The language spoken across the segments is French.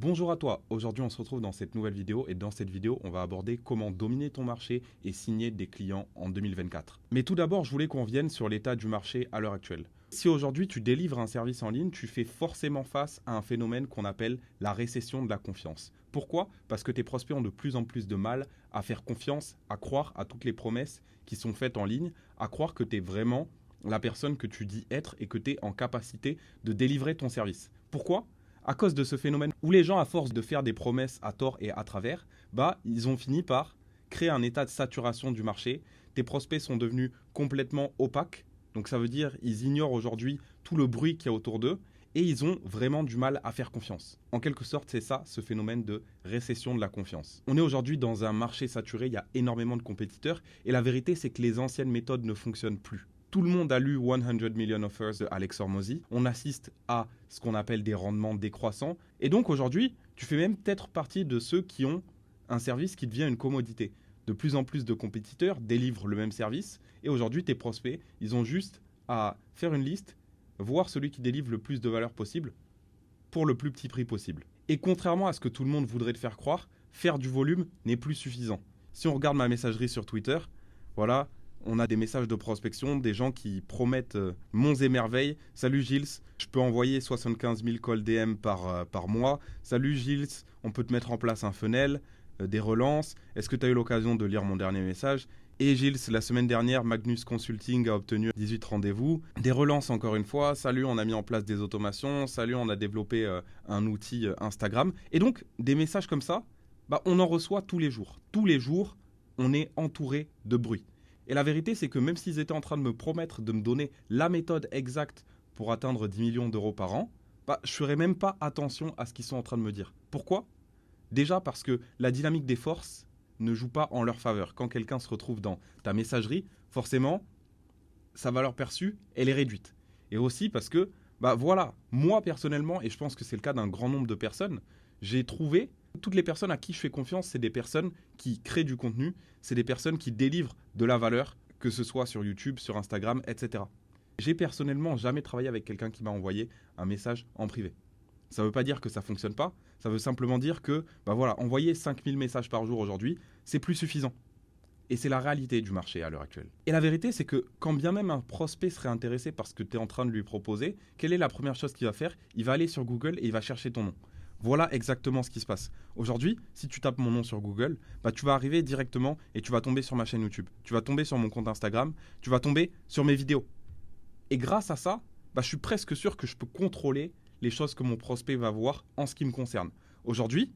Bonjour à toi, aujourd'hui on se retrouve dans cette nouvelle vidéo et dans cette vidéo on va aborder comment dominer ton marché et signer des clients en 2024. Mais tout d'abord je voulais qu'on vienne sur l'état du marché à l'heure actuelle. Si aujourd'hui tu délivres un service en ligne, tu fais forcément face à un phénomène qu'on appelle la récession de la confiance. Pourquoi? Parce que tes prospects ont de plus en plus de mal à faire confiance, à croire à toutes les promesses qui sont faites en ligne, à croire que tu es vraiment la personne que tu dis être et que tu es en capacité de délivrer ton service. Pourquoi? À cause de ce phénomène où les gens, à force de faire des promesses à tort et à travers, ils ont fini par créer un état de saturation du marché. Tes prospects sont devenus complètement opaques. Donc ça veut dire qu'ils ignorent aujourd'hui tout le bruit qu'il y a autour d'eux et ils ont vraiment du mal à faire confiance. En quelque sorte, c'est ça, ce phénomène de récession de la confiance. On est aujourd'hui dans un marché saturé, il y a énormément de compétiteurs et la vérité, c'est que les anciennes méthodes ne fonctionnent plus. Tout le monde a lu 100 Million Offers de Alex Hormozi. On assiste à ce qu'on appelle des rendements décroissants. Et donc aujourd'hui, tu fais même peut-être partie de ceux qui ont un service qui devient une commodité. De plus en plus de compétiteurs délivrent le même service. Et aujourd'hui, tes prospects, ils ont juste à faire une liste, voir celui qui délivre le plus de valeur possible pour le plus petit prix possible. Et contrairement à ce que tout le monde voudrait te faire croire, faire du volume n'est plus suffisant. Si on regarde ma messagerie sur Twitter, voilà, on a des messages de prospection, des gens qui promettent monts et merveilles. Salut Gilles, je peux envoyer 75 000 calls DM par mois. Salut Gilles, on peut te mettre en place un funnel, des relances. Est-ce que tu as eu l'occasion de lire mon dernier message? Et Gilles, la semaine dernière, Magnus Consulting a obtenu 18 rendez-vous. Des relances encore une fois. Salut, on a mis en place des automations. Salut, on a développé un outil Instagram. Et donc, des messages comme ça, on en reçoit tous les jours. Tous les jours, on est entouré de bruit. Et la vérité, c'est que même s'ils étaient en train de me promettre de me donner la méthode exacte pour atteindre 10 millions d'euros par an, je ne ferais même pas attention à ce qu'ils sont en train de me dire. Pourquoi? Déjà parce que la dynamique des forces ne joue pas en leur faveur. Quand quelqu'un se retrouve dans ta messagerie, forcément, sa valeur perçue, elle est réduite. Et aussi parce que, voilà, moi personnellement, et je pense que c'est le cas d'un grand nombre de personnes, j'ai trouvé toutes les personnes à qui je fais confiance, c'est des personnes qui créent du contenu, c'est des personnes qui délivrent de la valeur, que ce soit sur YouTube, sur Instagram, etc. J'ai personnellement jamais travaillé avec quelqu'un qui m'a envoyé un message en privé. Ça ne veut pas dire que ça ne fonctionne pas, ça veut simplement dire que, envoyer 5000 messages par jour aujourd'hui, c'est plus suffisant. Et c'est la réalité du marché à l'heure actuelle. Et la vérité, c'est que quand bien même un prospect serait intéressé par ce que tu es en train de lui proposer, quelle est la première chose qu'il va faire? Il va aller sur Google et il va chercher ton nom. Voilà exactement ce qui se passe. Aujourd'hui, si tu tapes mon nom sur Google, tu vas arriver directement et tu vas tomber sur ma chaîne YouTube. Tu vas tomber sur mon compte Instagram, tu vas tomber sur mes vidéos. Et grâce à ça, je suis presque sûr que je peux contrôler les choses que mon prospect va voir en ce qui me concerne. Aujourd'hui,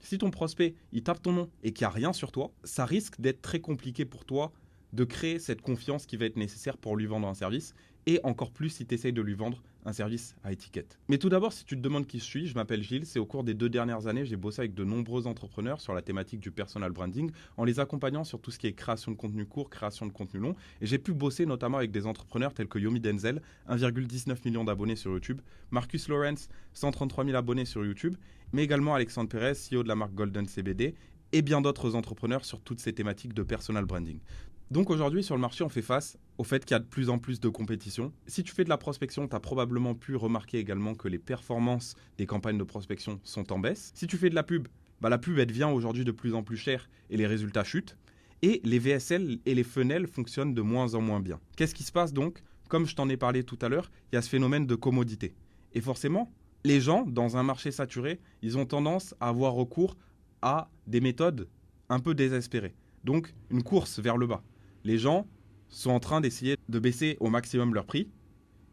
si ton prospect il tape ton nom et qu'il n'y a rien sur toi, ça risque d'être très compliqué pour toi de créer cette confiance qui va être nécessaire pour lui vendre un service, et encore plus si tu essayes de lui vendre un service à étiquette. Mais tout d'abord, si tu te demandes qui je suis, je m'appelle Gilles, et au cours des 2 dernières années, j'ai bossé avec de nombreux entrepreneurs sur la thématique du personal branding, en les accompagnant sur tout ce qui est création de contenu court, création de contenu long, et j'ai pu bosser notamment avec des entrepreneurs tels que Yomi Denzel, 1,19 million d'abonnés sur YouTube, Marcus Lawrence, 133 000 abonnés sur YouTube, mais également Alexandre Perez, CEO de la marque Golden CBD, et bien d'autres entrepreneurs sur toutes ces thématiques de personal branding. Donc aujourd'hui sur le marché, on fait face au fait qu'il y a de plus en plus de compétition. Si tu fais de la prospection, tu as probablement pu remarquer également que les performances des campagnes de prospection sont en baisse. Si tu fais de la pub, la pub elle devient aujourd'hui de plus en plus chère et les résultats chutent. Et les VSL et les funnels fonctionnent de moins en moins bien. Qu'est-ce qui se passe donc? Comme je t'en ai parlé tout à l'heure, il y a ce phénomène de commodité. Et forcément, les gens, dans un marché saturé, ils ont tendance à avoir recours à des méthodes un peu désespérées. Donc une course vers le bas. Les gens sont en train d'essayer de baisser au maximum leur prix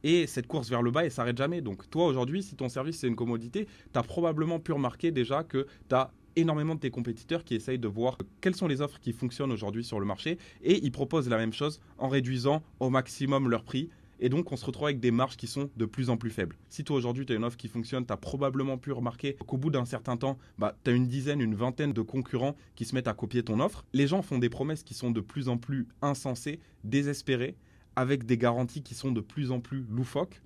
et cette course vers le bas, elle ne s'arrête jamais. Donc toi aujourd'hui, si ton service c'est une commodité, tu as probablement pu remarquer déjà que tu as énormément de tes compétiteurs qui essayent de voir quelles sont les offres qui fonctionnent aujourd'hui sur le marché et ils proposent la même chose en réduisant au maximum leur prix. Et donc, on se retrouve avec des marges qui sont de plus en plus faibles. Si toi, aujourd'hui, tu as une offre qui fonctionne, tu as probablement pu remarquer qu'au bout d'un certain temps, tu as une dizaine, une vingtaine de concurrents qui se mettent à copier ton offre. Les gens font des promesses qui sont de plus en plus insensées, désespérées, avec des garanties qui sont de plus en plus loufoques.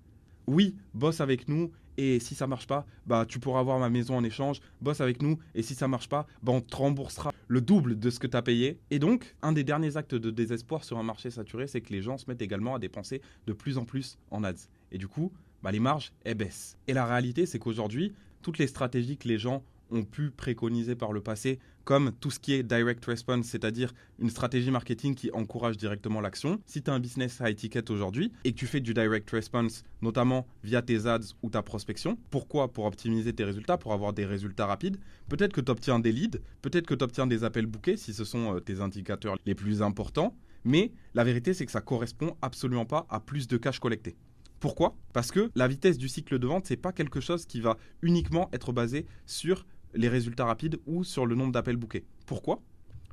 Oui, bosse avec nous et si ça marche pas, tu pourras avoir ma maison en échange. Bosse avec nous et si ça marche pas, on te remboursera le double de ce que tu as payé. Et donc, un des derniers actes de désespoir sur un marché saturé, c'est que les gens se mettent également à dépenser de plus en plus en ads. Et du coup, les marges, elles baissent. Et la réalité, c'est qu'aujourd'hui, toutes les stratégies que les gens ont pu préconiser par le passé, comme tout ce qui est direct response, c'est-à-dire une stratégie marketing qui encourage directement l'action. Si tu as un business à étiquette aujourd'hui et que tu fais du direct response, notamment via tes ads ou ta prospection, pourquoi? Pour optimiser tes résultats, pour avoir des résultats rapides. Peut-être que tu obtiens des leads, peut-être que tu obtiens des appels bookés si ce sont tes indicateurs les plus importants, mais la vérité c'est que ça ne correspond absolument pas à plus de cash collecté. Pourquoi? Parce que la vitesse du cycle de vente, ce n'est pas quelque chose qui va uniquement être basé sur les résultats rapides ou sur le nombre d'appels bookés. Pourquoi?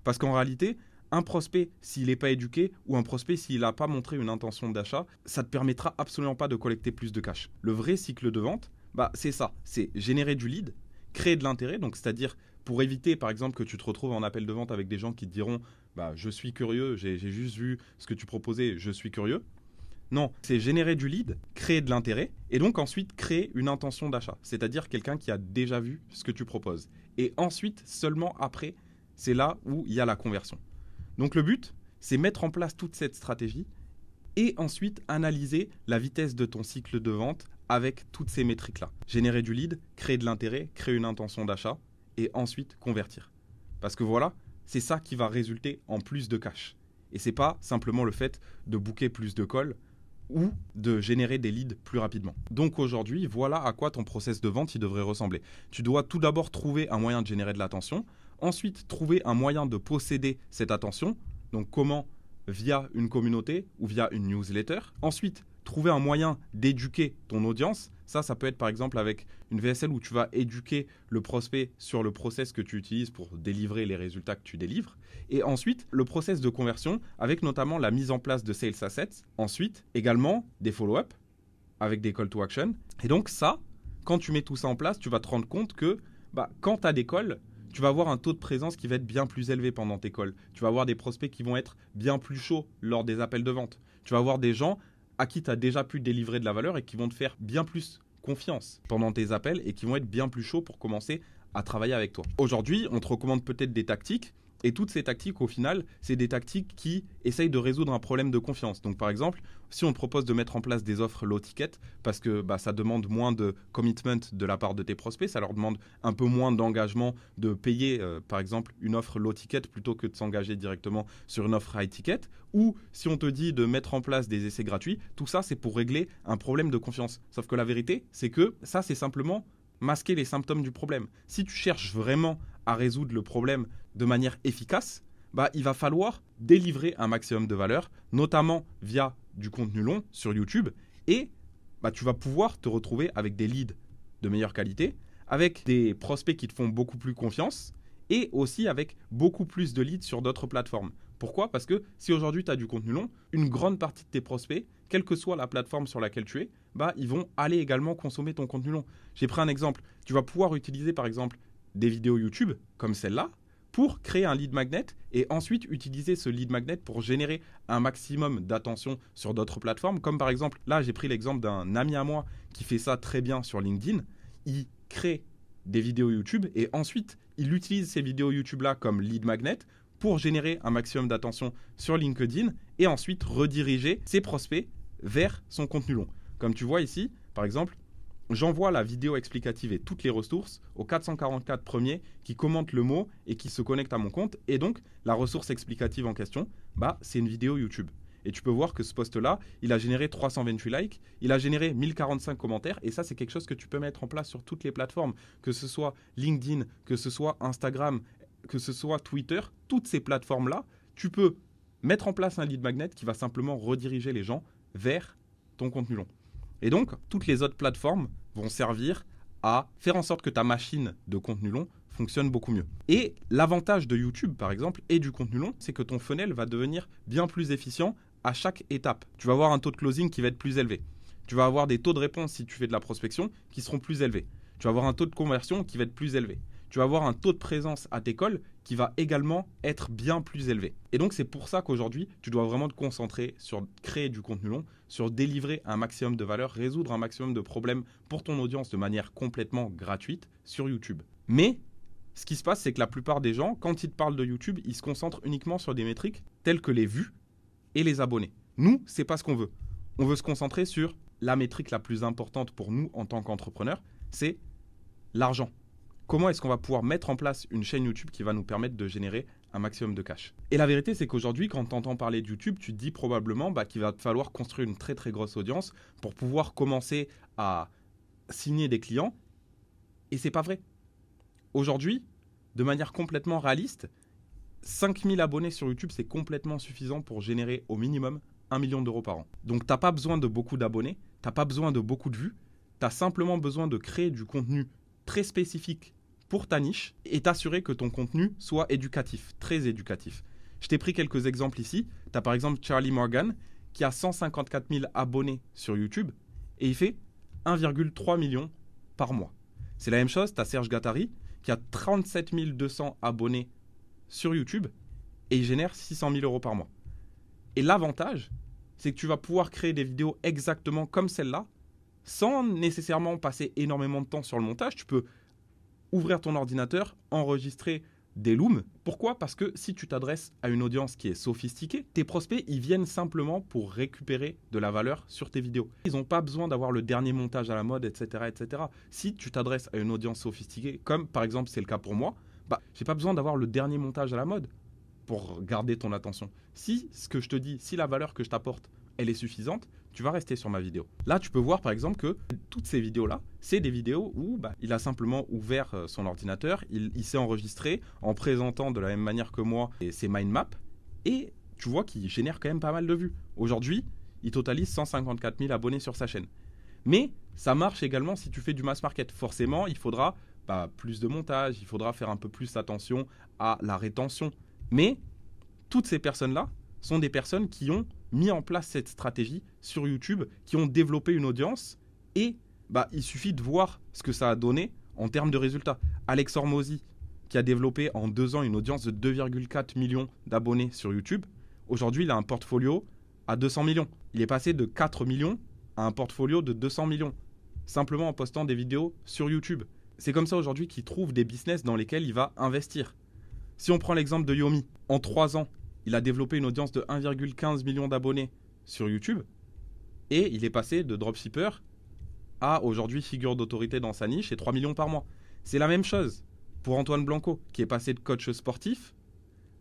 Parce qu'en réalité, un prospect, s'il n'est pas éduqué, ou un prospect, s'il n'a pas montré une intention d'achat, ça ne te permettra absolument pas de collecter plus de cash. Le vrai cycle de vente, c'est ça, c'est générer du lead, créer de l'intérêt, donc c'est-à-dire pour éviter par exemple que tu te retrouves en appel de vente avec des gens qui te diront je suis curieux, j'ai juste vu ce que tu proposais, je suis curieux. Non, c'est générer du lead, créer de l'intérêt et donc ensuite créer une intention d'achat, c'est-à-dire quelqu'un qui a déjà vu ce que tu proposes. Et ensuite, seulement après, c'est là où il y a la conversion. Donc le but, c'est mettre en place toute cette stratégie et ensuite analyser la vitesse de ton cycle de vente avec toutes ces métriques-là. Générer du lead, créer de l'intérêt, créer une intention d'achat et ensuite convertir. Parce que voilà, c'est ça qui va résulter en plus de cash. Et c'est pas simplement le fait de booker plus de calls ou de générer des leads plus rapidement. Donc aujourd'hui, voilà à quoi ton process de vente il devrait ressembler. Tu dois tout d'abord trouver un moyen de générer de l'attention, ensuite trouver un moyen de posséder cette attention, donc comment? Via une communauté ou via une newsletter. Ensuite, trouver un moyen d'éduquer ton audience. Ça peut être par exemple avec une VSL où tu vas éduquer le prospect sur le process que tu utilises pour délivrer les résultats que tu délivres. Et ensuite, le process de conversion avec notamment la mise en place de Sales Assets. Ensuite, également des follow-up avec des call to action. Et donc ça, quand tu mets tout ça en place, tu vas te rendre compte que quand tu as des calls, tu vas avoir un taux de présence qui va être bien plus élevé pendant tes calls. Tu vas avoir des prospects qui vont être bien plus chauds lors des appels de vente. Tu vas avoir des gens à qui tu as déjà pu délivrer de la valeur et qui vont te faire bien plus confiance pendant tes appels et qui vont être bien plus chauds pour commencer à travailler avec toi. Aujourd'hui, on te recommande peut-être des tactiques et toutes ces tactiques, au final, c'est des tactiques qui essayent de résoudre un problème de confiance. Donc, par exemple, si on te propose de mettre en place des offres low ticket parce que ça demande moins de commitment de la part de tes prospects, ça leur demande un peu moins d'engagement de payer, par exemple, une offre low ticket plutôt que de s'engager directement sur une offre high ticket, ou si on te dit de mettre en place des essais gratuits, tout ça, c'est pour régler un problème de confiance. Sauf que la vérité, c'est que ça, c'est simplement masquer les symptômes du problème. Si tu cherches vraiment à résoudre le problème de manière efficace, il va falloir délivrer un maximum de valeur, notamment via du contenu long sur YouTube, et tu vas pouvoir te retrouver avec des leads de meilleure qualité, avec des prospects qui te font beaucoup plus confiance, et aussi avec beaucoup plus de leads sur d'autres plateformes. Pourquoi? Parce que si aujourd'hui tu as du contenu long, une grande partie de tes prospects, quelle que soit la plateforme sur laquelle tu es, ils vont aller également consommer ton contenu long. J'ai pris un exemple. Tu vas pouvoir utiliser par exemple des vidéos YouTube comme celle-là pour créer un lead magnet et ensuite utiliser ce lead magnet pour générer un maximum d'attention sur d'autres plateformes. Comme par exemple, là j'ai pris l'exemple d'un ami à moi qui fait ça très bien sur LinkedIn. Il crée des vidéos YouTube et ensuite il utilise ces vidéos YouTube-là comme lead magnet pour générer un maximum d'attention sur LinkedIn et ensuite rediriger ses prospects vers son contenu long. Comme tu vois ici, par exemple, j'envoie la vidéo explicative et toutes les ressources aux 444 premiers qui commentent le mot et qui se connectent à mon compte. Et donc, la ressource explicative en question, c'est une vidéo YouTube. Et tu peux voir que ce post-là, il a généré 328 likes, il a généré 1045 commentaires. Et ça, c'est quelque chose que tu peux mettre en place sur toutes les plateformes, que ce soit LinkedIn, que ce soit Instagram, que ce soit Twitter. Toutes ces plateformes-là, tu peux mettre en place un lead magnet qui va simplement rediriger les gens vers ton contenu long. Et donc, toutes les autres plateformes vont servir à faire en sorte que ta machine de contenu long fonctionne beaucoup mieux. Et l'avantage de YouTube, par exemple, et du contenu long, c'est que ton funnel va devenir bien plus efficient à chaque étape. Tu vas avoir un taux de closing qui va être plus élevé. Tu vas avoir des taux de réponse si tu fais de la prospection qui seront plus élevés. Tu vas avoir un taux de conversion qui va être plus élevé. Tu vas avoir un taux de présence à tes calls qui va également être bien plus élevé. Et donc, c'est pour ça qu'aujourd'hui, tu dois vraiment te concentrer sur créer du contenu long, sur délivrer un maximum de valeur, résoudre un maximum de problèmes pour ton audience de manière complètement gratuite sur YouTube. Mais ce qui se passe, c'est que la plupart des gens, quand ils te parlent de YouTube, ils se concentrent uniquement sur des métriques telles que les vues et les abonnés. Nous, c'est pas ce qu'on veut. On veut se concentrer sur la métrique la plus importante pour nous en tant qu'entrepreneurs, c'est l'argent. Comment est-ce qu'on va pouvoir mettre en place une chaîne YouTube qui va nous permettre de générer un maximum de cash? Et la vérité, c'est qu'aujourd'hui, quand tu entends parler de YouTube, tu te dis probablement qu'il va te falloir construire une très très grosse audience pour pouvoir commencer à signer des clients. Et c'est pas vrai. Aujourd'hui, de manière complètement réaliste, 5000 abonnés sur YouTube, c'est complètement suffisant pour générer au minimum 1 million d'euros par an. Donc, tu n'as pas besoin de beaucoup d'abonnés, tu n'as pas besoin de beaucoup de vues, tu as simplement besoin de créer du contenu très spécifique pour ta niche et t'assurer que ton contenu soit éducatif, très éducatif. Je t'ai pris quelques exemples ici. Tu as par exemple Charlie Morgan qui a 154 000 abonnés sur YouTube et il fait 1,3 million par mois. C'est la même chose, tu as Serge Gattari qui a 37 200 abonnés sur YouTube et il génère 600 000 euros par mois. Et l'avantage, c'est que tu vas pouvoir créer des vidéos exactement comme celle-là sans nécessairement passer énormément de temps sur le montage. Tu peux ouvrir ton ordinateur, enregistrer des looms. Pourquoi? Parce que si tu t'adresses à une audience qui est sophistiquée, tes prospects, ils viennent simplement pour récupérer de la valeur sur tes vidéos. Ils n'ont pas besoin d'avoir le dernier montage à la mode, etc., etc. Si tu t'adresses à une audience sophistiquée, comme par exemple c'est le cas pour moi, j'ai pas besoin d'avoir le dernier montage à la mode pour garder ton attention. Si ce que je te dis, si la valeur que je t'apporte, elle est suffisante, tu vas rester sur ma vidéo. Là, tu peux voir par exemple que toutes ces vidéos-là, c'est des vidéos où il a simplement ouvert son ordinateur, il s'est enregistré en présentant de la même manière que moi ses mind maps et tu vois qu'il génère quand même pas mal de vues. Aujourd'hui, il totalise 154 000 abonnés sur sa chaîne. Mais ça marche également si tu fais du mass market. Forcément, il faudra plus de montage, il faudra faire un peu plus attention à la rétention. Mais toutes ces personnes-là sont des personnes qui ont mis en place cette stratégie sur YouTube, qui ont développé une audience et il suffit de voir ce que ça a donné en termes de résultats. Alex Hormozy, qui a développé en 2 ans une audience de 2,4 millions d'abonnés sur YouTube, aujourd'hui il a un portfolio à 200 millions. Il est passé de 4 millions à un portfolio de 200 millions, simplement en postant des vidéos sur YouTube. C'est comme ça aujourd'hui qu'il trouve des business dans lesquels il va investir. Si on prend l'exemple de Yomi, en 3 ans, il a développé une audience de 1,15 million d'abonnés sur YouTube et il est passé de dropshipper à aujourd'hui figure d'autorité dans sa niche et 3 millions par mois. C'est la même chose pour Antoine Blanco qui est passé de coach sportif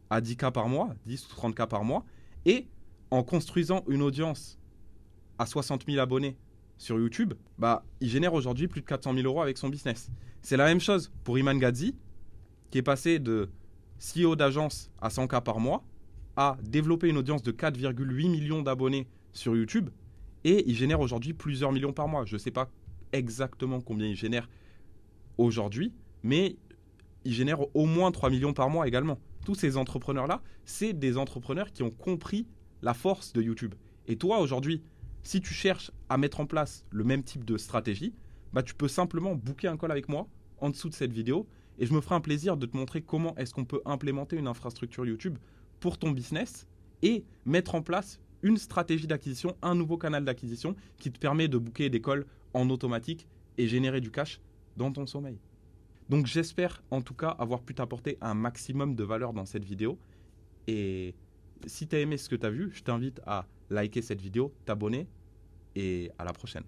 à 10K par mois, 10 ou 30K par mois et en construisant une audience à 60 000 abonnés sur YouTube, il génère aujourd'hui plus de 400 000 euros avec son business. C'est la même chose pour Iman Gadzhi qui est passé de CEO d'agence à 100K par mois a développé une audience de 4,8 millions d'abonnés sur YouTube et il génère aujourd'hui plusieurs millions par mois. Je ne sais pas exactement combien il génère aujourd'hui, mais il génère au moins 3 millions par mois également. Tous ces entrepreneurs-là, c'est des entrepreneurs qui ont compris la force de YouTube. Et toi, aujourd'hui, si tu cherches à mettre en place le même type de stratégie, tu peux simplement booker un call avec moi en dessous de cette vidéo et je me ferai un plaisir de te montrer comment est-ce qu'on peut implémenter une infrastructure YouTube pour ton business et mettre en place une stratégie d'acquisition, un nouveau canal d'acquisition qui te permet de booker des calls en automatique et générer du cash dans ton sommeil. Donc j'espère en tout cas avoir pu t'apporter un maximum de valeur dans cette vidéo et si tu as aimé ce que tu as vu, je t'invite à liker cette vidéo, t'abonner et à la prochaine.